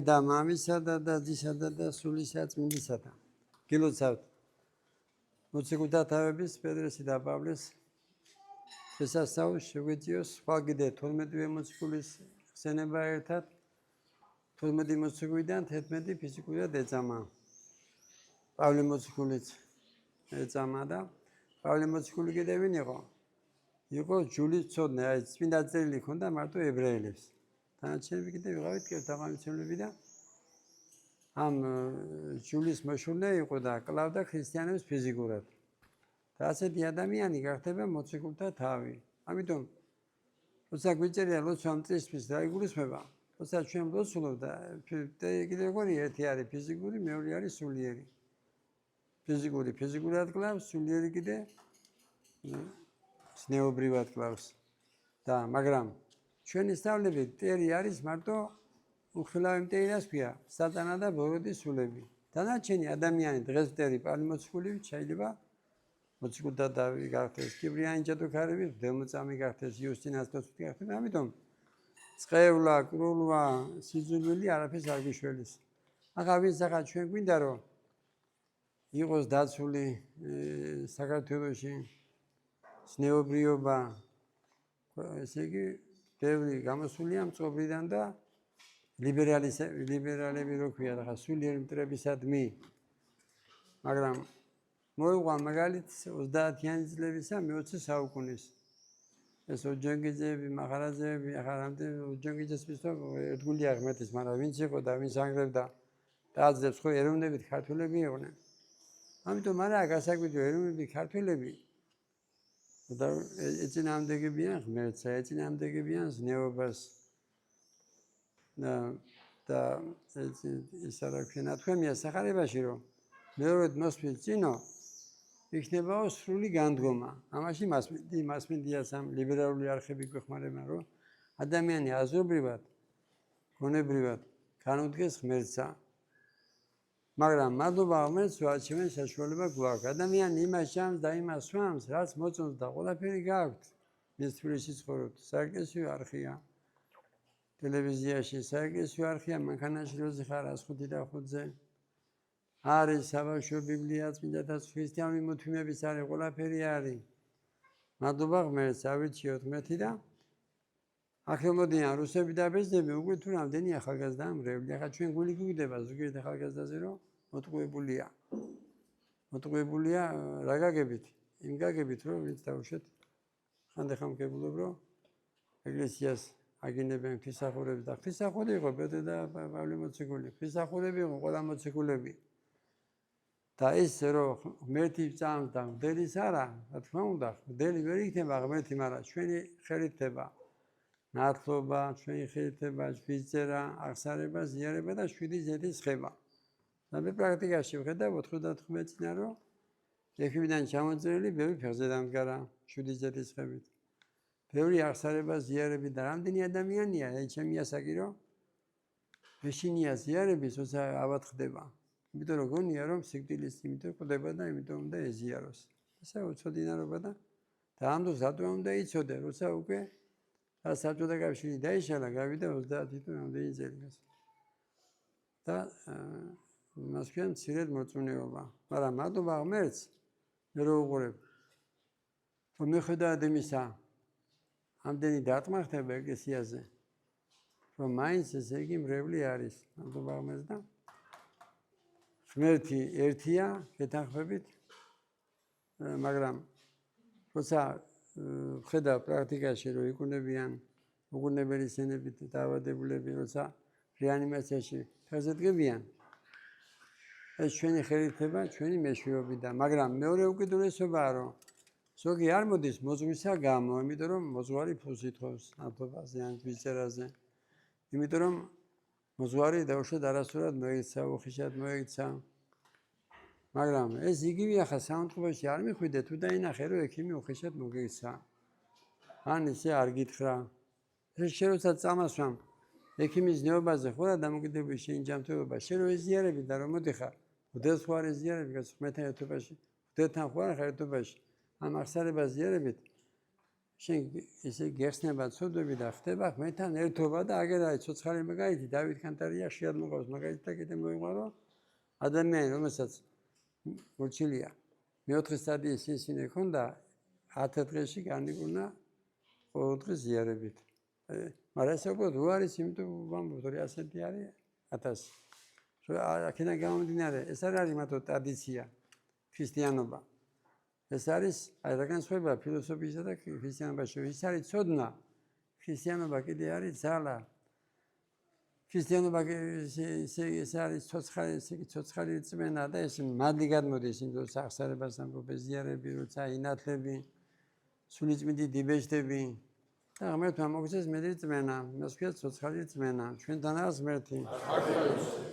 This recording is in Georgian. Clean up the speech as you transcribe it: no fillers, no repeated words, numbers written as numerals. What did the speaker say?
და მამისა და დადისა და სულისა წმინდისა და გილოცავთ მოციქულთა თავების პედრესი და პავლეს შესასწავლს შეგვეციოს სხვა კიდე 12 მოციქულის ხსენება ერთად 12 მოციქულიდან 11 ფიზიკურად ეწამა პავლე მოციქულიც ეწამა და პავლე მოციქული კიდე ვინ იყო ჯულის ცოდნე აი წმინდა წერილი ჰქონდა მარტო ებრაელებს დანარჩენები კიდე ვიყავით კერთამამიცებლები და ამ ჯულის მოშურნე იყო და კლავდა ქრისტიანებს ფიზიკურად და ასეთი ადამიანი გახდება მოციქულთა თავი. ამიტომ როცა გვიწერია ლოცვა მტრისთვის რა იგულისხმება, როცა ჩვენ ლოცულობ და კიდე როგორი ერთი არის ფიზიკური, მეორე არის სულიერი. ფიზიკურად კლავს, სულიერი კიდე ზნეობრივად კლავს. და მაგრამ ჩვენი სწავლები ტერი არის მარტო უხილავი მტერას ქვია, სატანა და ბოროტის სულები. დანარჩენი ადამიანი დღეს მტერი პავლე მოციქული შეიძლება მოციქულთა თავი გახდეს, კიბრიანი ჯადოქარები, მდელმოწამე გახდეს, იუსტინას თოსფი გახდეს. ამიტომ წყევლა, კრულვა, სიძულვილი არაფერს არ გიშველის. ახლა ვინც ახლა ჩვენ გვინდა რომ იყოს დაცული საქართველოში ზნეობრიობა, ესე იგი ბევრი გამოსულია მწყობრიდან და ლიბერალები რო ქვია ახლა სულიერი მტრებისადმი. მაგრამ მოიყვან მაგალითს 30-იანი წლებისა მე-20 საუკუნის. ეს ოჯანგიძეები, მახარაძეები, ახლა რამდენი ოჯანგიძეს მისვლა ერთგულია ღმერთის, მაგრამ ვინც იყო და ვინც ანგრევდა დააძლევს ხო ეროვნებით ქართველები იყვნენ. ამიტომ არა გასაკვირია ეროვნები ქართველები და ეწინააღმდეგებიან ღმერთს, ეწინააღმდეგებიან ზნეობას და ის არა ქვია ნათქვამია სახარებაში რომ მეორედ მოსვლის წინო იქნებაო სრული განდგომა. ამაში მასმედიას ამ ლიბერალური არხები გვეხმარებიან რომ ადამიანი აზრობრივად, გონებრივად განუდგეს ღმერთსა. მაგრამ მადლობა ღმერთს რომ არჩევენ საშუალება გვაქვს. ადამიანი იმას ჭამს და იმას სვამს, რაც მოწონს და ყველაფერი გააქვთ. მის თბილისში ცხოვრობთ, საეკლესიო არხია. ტელევიზიაში საეკლესიო არხია მანქანაში როზე ხარ 105-ზე. არის საბავშვო ბიბლია, წმინდათა ქრისტიანული მოთმინების არის, ყველაფერი არის. მადლობა ღმერთს, ავირჩიოთ ღმერთი და ახლა მოდიან რუსები და ბერძნები უკვე თუ რამდენი ახალგაზრდა ამრევლი. ახლა ჩვენ გული გვიგდება ზოგიერთ ახალგაზრდაზე რომ მოტყუებულია რა გაგებით? იმ გაგებით რომ ვინც დავუშვეთ ხანდახან მგებულობ რომ ეკლესიას აგინებენ ღვთისმსახურებს და ღვთისმსახური იყო პეტრე და პავლე მოციქული. ღვთისმსახურები იყო ყველა მოციქულები. და ის რომ ღმერთი წამს და მღვდელის არა, რა თქმა უნდა, მღვდელი ვერ იქნება ღმერთი, მაგრამ ჩვენი ხელით ხდება. ნათლობა, ჩვენი ხელით ხდება შვიდწერა, აღსარება, ზიარება და 7 ზეთის ხება. და მე პრაქტიკაში ვხედავ 99 წინა რომ ექვიდან ჩამოწერილი ბევრი ფეხზე დამდგარა 7 ზეთის ხებით. ბევრი აღსარება, ზიარები და რამდენი ადამიანია, ჩემი ასაკი რომ ეშინია ზიარების, როცა ავად ხდება. იმიტომ რომ გონია რომ სიკვდილის იმიტომ ხდება და იმიტომ უნდა ეზიაროს. ესე უცოდინარობა და ამ დროს რატომ უნდა იცოდე, როცა უკვე საბჭოთა კავშირი დაიშალა, გავიდა 30 თუ რამდენი წელი გასა. და მას ქვია მცირედ მოწმუნეობა. მაგრამ მადლობა ღმერთს მე რო უყურებ. რომ მიხედავად იმისა, ამდენი დარტყმა ხდება ეკლესიაზე, რომ მაინც ესე იგი მრევლი არის. მადლობა ღმერთს და ღმერთი ერთია, გეთანხმებით, მაგრამ როცა ვხედავ პრაქტიკაში რომ იკუნებიან უგუნებელი სენებით დაავადებულები, როცა რეანიმაციაში ფეხზე დგებიან, ეს ჩვენი ხელით ხდება, ჩვენი მეშვეობიდან. მაგრამ მეორე უკიდურესობაა რომ ზოგი არ მოდის მოძღვისა გამო, იმიტომ რომ მოძღვარი ფულს ითხოვს ნათლობაზე ან ვიწერაზე. იმიტომ რომ მოძღვარი დაუშვათ არასდროს მოექცა, უხიშად მოექცა. მაგრამ ეს იგივე ახლა საუნთქოში არ მიხვიდე თუ დაინახე რომ ექიმი უხიშად მოგექცა. ან ისე არ გითხრა. ეს შენ როცა წამასვამ ექიმის ზნეობაზე ხო რა დამოკიდებული შეინჯამთებობა, შენ რო ეზიარები და რომ მოდიხარ, მოდელს ხო არ ეზიარები, გასწმეთან ერთობაში, მოდელთან ხო არ ხარ ერთობაში. ამ აღსარებას ზიარებით შენ ესე გეხსნება ცოდვები და ხდება ხმეთან ერთობა და აგერ არის ცოცხალი მაგალითი დავით კანტარია შეად მოყავს მაგალითი და კიდე მოიყვარო ადამიანი რომელსაც მორჩილია მეოთხე სტადიის სინსინე ქონდა 10 დღეში განიკურნა ყოველ დღეს ზიარებით მაგრამ ეს უბრალოდ რო არის იმიტომ ვამბობ რომ ასეთი არის 1000 აქედან გამომდინარე ეს არ არის მათო ტრადიცია ქრისტიანობა ეს არის აი რა განსხვავება ფილოსოფიისა და ქრისტიანობაში ის არის ცოდნა ქრისტიანობა კიდე არის ძალა ქრისტიანობა ეს არის ცოცხალი რწმენა და ეს მადლი გადმოდის იმ დროს აღსარებას ამბობ ზიარები როცა ინათლები სულიწმიდი დიბეჭდები და ღმერთმა მოგცეს მეტი რწმენა მას ქვია ცოცხალი რწმენა ჩვენთანაც ღმერთი